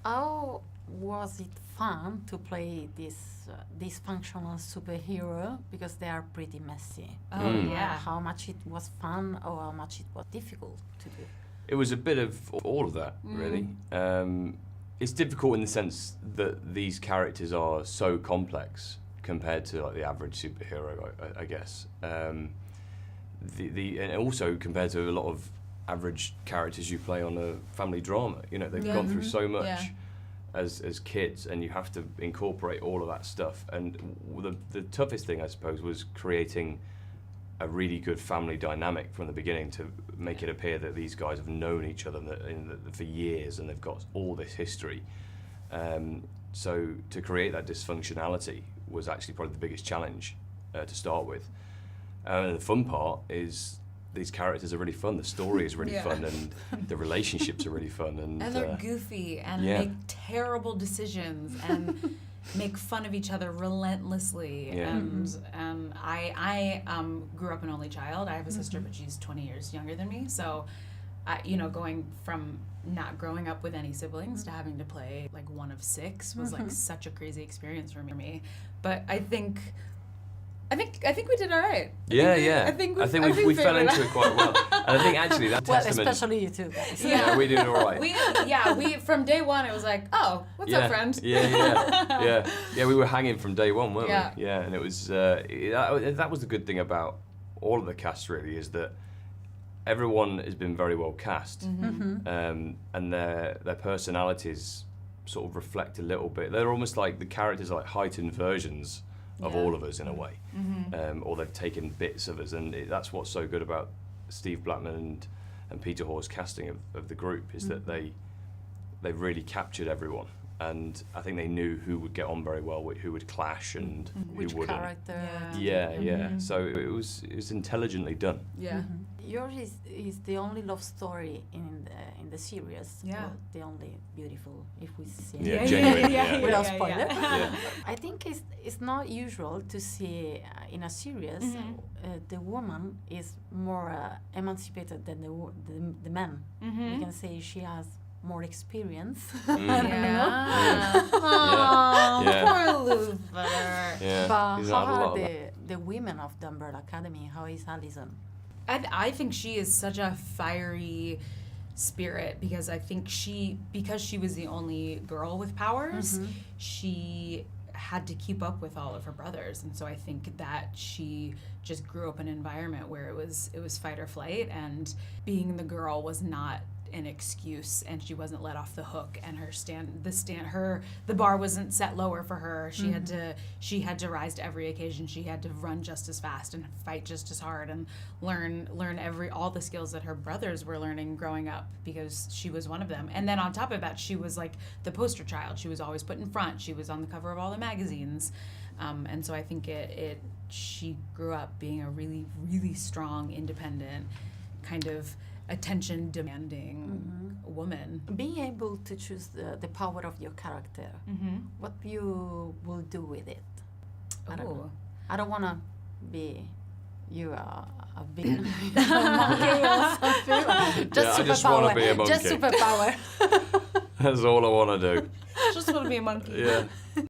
How was it fun to play this dysfunctional superhero, because they are pretty messy? Oh, yeah. How much it was fun or how much it was difficult to do? It was a bit of all of that, really. It's difficult in the sense that these characters are so complex compared to like the average superhero, I guess. And also compared to a lot of average characters you play on a family drama. You know, they've gone through so much as kids, and you have to incorporate all of that stuff. And the toughest thing, I suppose, was creating a really good family dynamic from the beginning, to make it appear that these guys have known each other for years and they've got all this history. So to create that dysfunctionality was actually probably the biggest challenge to start with. And the fun part is these characters are really fun, the story is really fun, and the relationships are really fun. And they're goofy and make terrible decisions and make fun of each other relentlessly. And I grew up an only child. I have a sister, but she's 20 years younger than me. So, going from not growing up with any siblings to having to play like one of six was like such a crazy experience for me. But I think we did all right. I think we fell into it quite well. And I think actually that testament. Especially you two guys. Yeah, we did all right. We from day one it was like, oh, what's up, friend? Yeah. We were hanging from day one, weren't we? Yeah, and it was that was the good thing about all of the cast, really, is that everyone has been very well cast, and their personalities sort of reflect a little bit. They're almost like the characters are like heightened versions of all of us in a way, or they've taken bits of us, and that's what's so good about Steve Blackman and Peter Hoare's casting of the group, is that they've really captured everyone, and I think they knew who would get on very well, who would clash, and which who wouldn't. Character. So it was intelligently done. Yours is the only love story in the series. Yeah. Well, the only beautiful, if we see Genuine. Without spoiler. I think it's not usual to see in a series the woman is more emancipated than the man. We can say she has more experience. Poor Luther. But how are the women of the Umbrella Academy? How is Allison? I think she is such a fiery spirit, because I think because she was the only girl with powers, she had to keep up with all of her brothers, and so I think that she just grew up in an environment where it was fight or flight, and being the girl was not an excuse, and she wasn't let off the hook, and the bar wasn't set lower for her. She had to rise to every occasion. She had to run just as fast and fight just as hard and learn all the skills that her brothers were learning growing up, because she was one of them. And then on top of that, she was like the poster child. She was always put in front. She was on the cover of all the magazines, and so I think she grew up being a really, really strong, independent, kind of attention-demanding woman. Being able to choose the power of your character, what you will do with it? I don't want to be a big monkey or something. I just want to be a monkey. Just superpower. That's all I want to do. Just want to be a monkey. Yeah.